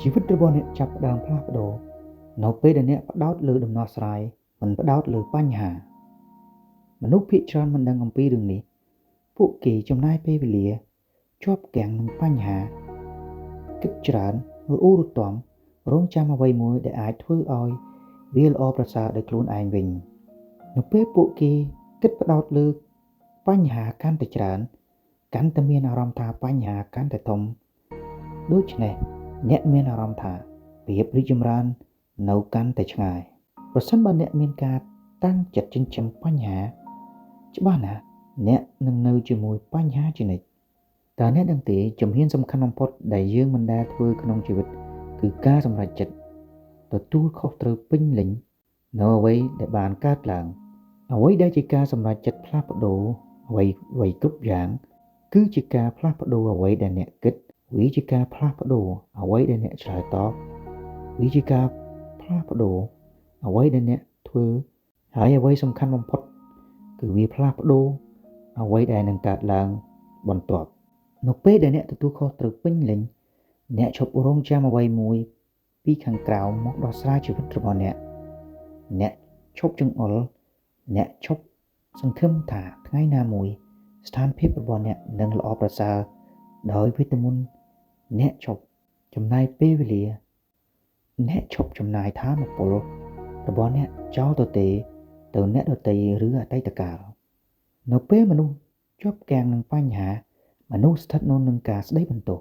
ជីវិតរបស់អ្នកចាប់ផ្ដើមផ្លាស់ប្ដូរនៅពេលដែលអ្នកផ្ដោតលើដំណោះស្រាយមិនផ្ដោតលើបញ្ហាមនុស្សភាគច្រើនមិនដឹងអំពីរឿងនេះពួកគេចំណាយពេលវេលាជាប់គាំងនឹងបញ្ហាគិតច្រើនឬអ៊ូរទាំរងចាំអ្វីមួយដែលអាចធ្វើឲ្យវាល្អប្រសើរដោយខ្លួនឯងវិញនៅពេលពួកគេគិតផ្ដោតលើបញ្ហាកាន់តែច្រើនកាន់តែមានអារម្មណ៍ថាបញ្ហាកាន់តែធំដូច្នេះអ្នកមានអារម្មណ៍ថាភាពរីកចម្រើននៅកាន់តែឆ្ងាយប្រសិនបើអ្នកមានការតាំងចិត្តចិញ្ចឹមបញ្ហាច្បាស់ណាស់អ្នកនឹងនៅជាមួយបញ្ហាជានិច្ចតើអ្នកដឹងទេជំហានសំខាន់បំផុតដែលយើងមិនដែលធ្វើក្នុងជីវិតគឺការសម្រេចចិត្តទទួលខុសត្រូវពេញលេញនៅអ្វីដែលបានកើតឡើងអ្វីដែលជាការសម្រេចចិត្តផ្លាស់ប្ដូរអ្វីគ្រប់យ៉ាងគឺជាការផ្លាស់ប្ដូរអ្វីដែលអ្នកគិតវាជាការផ្លាស់ប្ដូរអ្វីដែលអ្នកឆ្លើយតបវាជាការផ្លាស់ប្ដូរអ្វីដែលអ្នកធ្វើហើយអ្វីសំខាន់បំផុតគឺវាផ្លាស់ប្ដូរអ្វីដែលនឹងកើតឡើងបន្ទាប់នៅពេលដែលអ្នកទទួលខុសត្រូវពេញលេញអ្នកឈប់រងចាំអ្វីមួយពីខាងក្រៅមកដោះស្រាយជីវិតរបស់អ្នកឈប់ចង្អុលអ្នកឈប់សង្ឃឹមថាថ្ងៃណាមួយស្ថានភាពរបស់អ្នកនឹងល្អប្រសើរដោយវិតមុនអ្នកឈប់ចំណាយពេលវេលាអ្នកឈប់ចំណាយថាមពលរបស់អ្នកចោលទៅអ្នកដទៃឬអតីតកាលនៅពេលមនុស្សជាប់គាំងនឹងបញ្ហាមនុស្សស្ថិតនៅនឹងការស្ដីបន្ទោស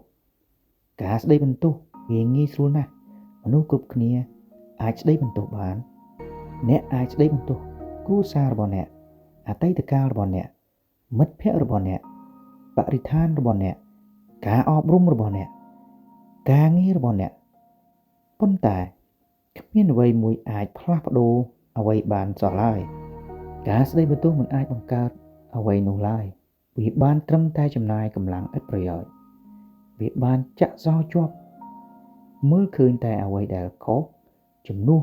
វាងាយស្រួលណាស់មនុស្សគ្រប់គ្នាអាចស្ដីបន្ទោសបានអ្នកអាចស្ដីបន្ទោសគ្រួសាររបស់អ្នកអតីតកាលរបស់អ្នកមិត្តភ័ក្តិរបស់អ្នកបរិស្ថានរបស់អ្នកការអប់រំរបស់អ្នកការងាររបស់អ្នកប៉ុន្តែគ្មានអ្វីមួយអាចផ្លាស់ប្ដូរអ្វីបានសោះឡើយការស្ដីបន្ទោសមិនអាចបង្កើតអ្វីនោះឡើយវាបានត្រឹមតែចំណាយកម្លាំងឥតប្រយោជន៍វាបានចាក់សោជាប់មើលឃើញតែអ្វីដែលខុសជំនួស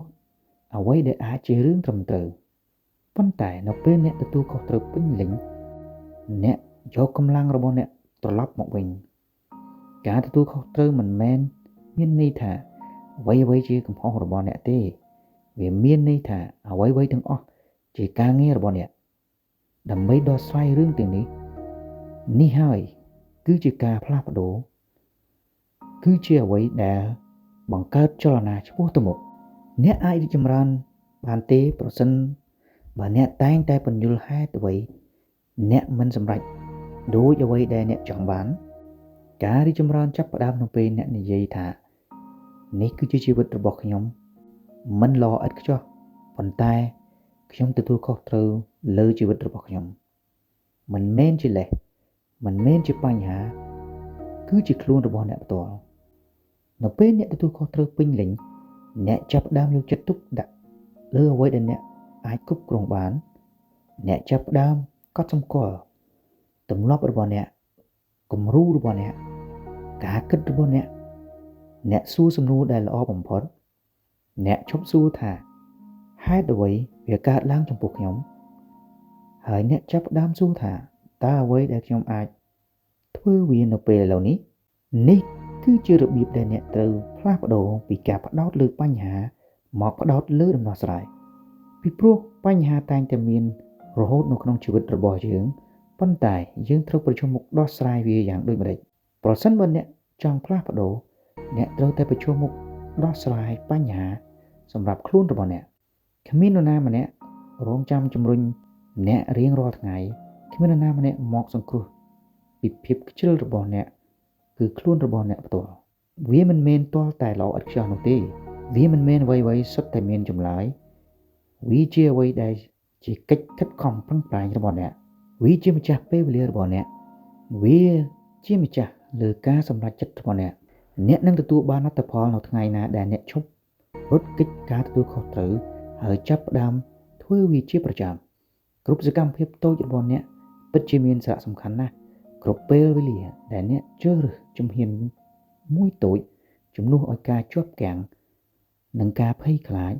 អ្វីដែលអាចជារឿងត្រឹមត្រូវប៉ុន្តែនៅពេលអ្នកទទួលខុសត្រូវពេញលេញអ្នកយកកម្លាំងរបស់អ្នកត្រឡប់មកវិញការទទួលខុសត្រូវមិនមែនមានន័យថាអ្វីជាកំហុសរបស់អ្នកទេវាមានន័យថាអ្វីទាំងអស់ជាការងាររបស់អ្នកដើម្បីដោះស្រាយរឿងទាំងនេះហើយគឺជាការផ្លាស់ប្ដូរគឺជាអ្វីដែលបង្កើតចលនាឆ្ពោះទៅមុខអ្នកអាចរីកចម្រើនបានទេប្រសិនបើអ្នកតែងតែពន្យល់ហេតុអ្វីអ្នកមិនសម្រេចដូចអ្វីដែលអ្នកចង់បានការរីកចម្រើនចាប់ផ្ដើមនៅពេលអ្នកនិយាយថានេះគឺជាជីវិតរបស់ខ្ញុំមិនល្អឥតខ្ចោះប៉ុន្តែខ្ញុំទទួលខុសត្រូវលើជីវិតរបស់ខ្ញុំមិនមែនជាលេសមិនមែនជាបញ្ហាគឺជាខ្លួនរបស់អ្នកផ្ទាល់នៅពេលអ្នកទទួលខុសត្រូវពេញលេញអ្នកចាប់ផ្ដើមយកចិត្តទុកដាក់លើអ្វីដែលអ្នកអាចគ្រប់គ្រងបានអ្នកចាប់ផ្ដើមកត់សម្គាល់ទម្លាប់របស់អ្នកគំរូរបស់អ្នកការគិតរបស់អ្នកសួរសំណួរដែលល្អបំផុតអ្នកឈប់សួរថាហេតុអ្វីវាកើតឡើងចំពោះខ្ញុំហើយអ្នកចាប់ផ្ដើមសួរថាតើអ្វីដែលខ្ញុំអាចធ្វើវានៅពេលឥឡូវនេះគឺជារបៀបដែលអ្នកត្រូវផ្លាស់ប្ដូរពីការផ្ដោតលើបញ្ហាមកផ្ដោតលើដំណោះស្រាយពីព្រោះបញ្ហាតែងតែមានរហូតនៅក្នុងជីវិតរបស់យើងប៉ុន្តែយើងត្រូវប្រឈមមុខដោះស្រាយវាយ៉ាងដូចម្តេចប្រសិនបើអ្នកចង់ផ្លាស់ប្ដូរអ្នកត្រូវតែប្រឈមមុខដោះស្រាយបញ្ហាសម្រាប់ខ្លួនរបស់អ្នកគ្មាននរណាម្នាក់រងចាំជំរុញអ្នករៀងរាល់ថ្ងៃគ្មាននរណាម្នាក់មកសង្គ្រោះពីភាពខ្ជិលរបស់អ្នកគឺខ្លួនរបស់អ្នកផ្ទាល់វាមិនមែនទាល់តែល្អឥតខ្ចោះនោះទេវាមិនមែនអ្វីសុទ្ធតែមានចម្លើយវាជាអ្វីដែលជាកិច្ចខិតខំប្រឹងប្រែងរបស់អ្នកវាជាម្ចាស់ពេលវេលារបស់អ្នកវាជាម្ចាស់លើការសម្រេចចិត្តរបស់អ្នកនឹងទទួលបានលទ្ធផលនៅថ្ងៃណាដែលអ្នកឈប់រត់គេចការទទួលខុសត្រូវហើយចាប់ផ្ដើមធ្វើវាជាប្រចាំគ្រប់សកម្មភាពតូចរបស់អ្នកពិតជាមានសារៈសំខាន់ណាស់គ្រប់ពេលវេលាដែលអ្នកជ្រើសរើសជំហានមួយតូចជំនួសឲ្យការជាប់គាំងនិងការភ័យខ្លាច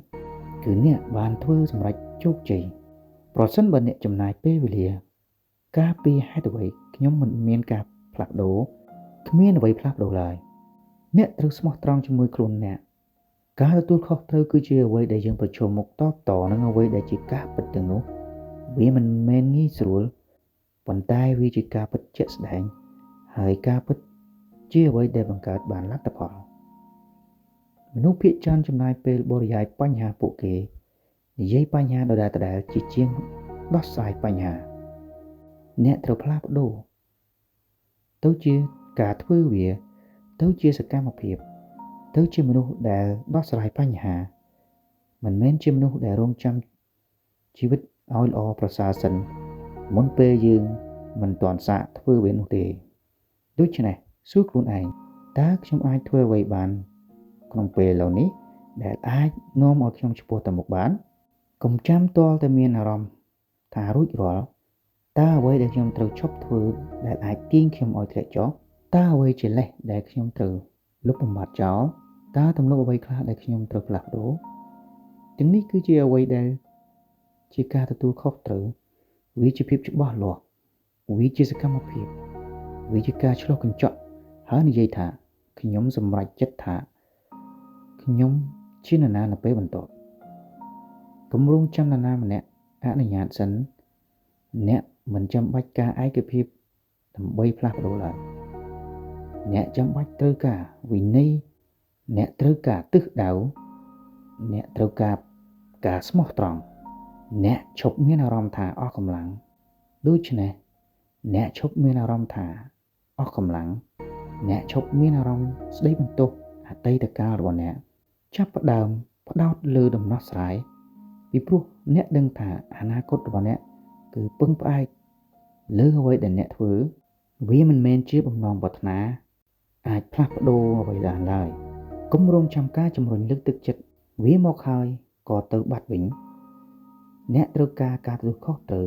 គឺអ្នកបានធ្វើសម្រេចជោគជ័យប្រសិនបើអ្នកចំណាយពេលវេលាការពីហេតុអ្វីខ្ញុំមិនមានការផ្លាស់ប្ដូរគ្មានអ្វីផ្លាស់ប្ដូរឡើយ អ្នកត្រូវស្មោះត្រង់ជាមួយខ្លួនអ្នកការទទួលខុសត្រូវគឺជាអ្វីដែលយើងប្រឈមមុខតបតនឹងអ្វីដែលជាការពិតទាំងនោះវាមិនមែនងាយស្រួលប៉ុន្តែវាជាការពិតជាក់ស្ដែងហើយការពិតជាអ្វីដែលបង្កើតបានលទ្ធផលមនុស្សភាគច្រើនចំណាយពេលបរិយាយបញ្ហាពួកគេនិយាយបញ្ហាដដែលៗជាជាងដោះស្រាយបញ្ហាអ្នកត្រូវផ្លាស់ប្ដូរទៅជាការធ្វើវាទៅជាសកម្មភាពទៅជាមនុស្សដែលដោះស្រាយបញ្ហាមិនមែនជាមនុស្សដែលរងចាំជីវិតឲ្យល្អប្រសើរសិនមុនពេលយើងមិនទាន់សាកធ្វើវានោះទេដូច្នេះសួរខ្លួនឯងតើខ្ញុំអាចធ្វើអ្វីបានក្នុងពេលឥឡូវនេះដែលអាចនាំឲ្យខ្ញុំឆ្ពោះទៅមុខបានកុំចាំទាល់តែមានអារម្មណ៍ថារួចរាល់តើអ្វីដែលខ្ញុំត្រូវឈប់ធ្វើដែលអាចទាញខ្ញុំឲ្យធ្លាក់ចុះតើអ្វីជាលេសដែលខ្ញុំត្រូវលុបបំបាត់ចោលតើទម្លាប់អ្វីខ្លះដែលខ្ញុំត្រូវផ្លាស់ប្ដូរទាំងនេះគឺជាអ្វីដែលជាការទទួលខុសត្រូវវាជាភាពច្បាស់លាស់វាជាសកម្មភាពវាជាការឆ្លុះកញ្ចក់ហើយនិយាយថាខ្ញុំសម្រេចចិត្តថាខ្ញុំជានរណានៅពេលបន្ទាប់គម្រោងចាំនរណាម្នាក់អនុញ្ញាតសិនអ្នកមិនចាំបាច់ការឯកភាពដើម្បីផ្លាស់ប្ដូរឡើយអ្នកចាំបាច់ត្រូវការវិន័យអ្នកត្រូវការទិសដៅអ្នកត្រូវការស្មោះត្រង់អ្នកឈប់មានអារម្មណ៍ថាអស់កម្លាំងដូច្នេះអ្នកឈប់មានអារម្មណ៍ថាអស់កម្លាំងអ្នកឈប់មានអារម្មណ៍ស្ដីបន្ទោសអតីតកាលរបស់អ្នកចាប់ផ្ដើមផ្ដោតលើដំណោះស្រាយពីព្រោះអ្នកដឹងថាអនាគតរបស់អ្នកគឺពឹងផ្អែកលើអ្វីដែលអ្នកធ្វើវាមិនមែនជាបំណងប្រាថ្នាអាចផ្លាស់ប្ដូរអ្វីបានឡើយកុំរងចាំការជំរុញលើកទឹកចិត្តវាមកហើយក៏ទៅបាត់វិញអ្នកត្រូវការទទួលខុសត្រូវ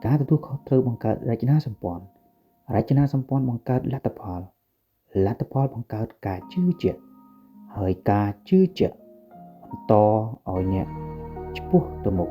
ការទទួលខុសត្រូវបង្កើតរចនាសម្ព័ន្ធបង្កើតលទ្ធផលបង្កើតការជឿជាក់ហើយការជឿជាក់បន្តឲ្យអ្នកឆ្ពោះទៅមុខ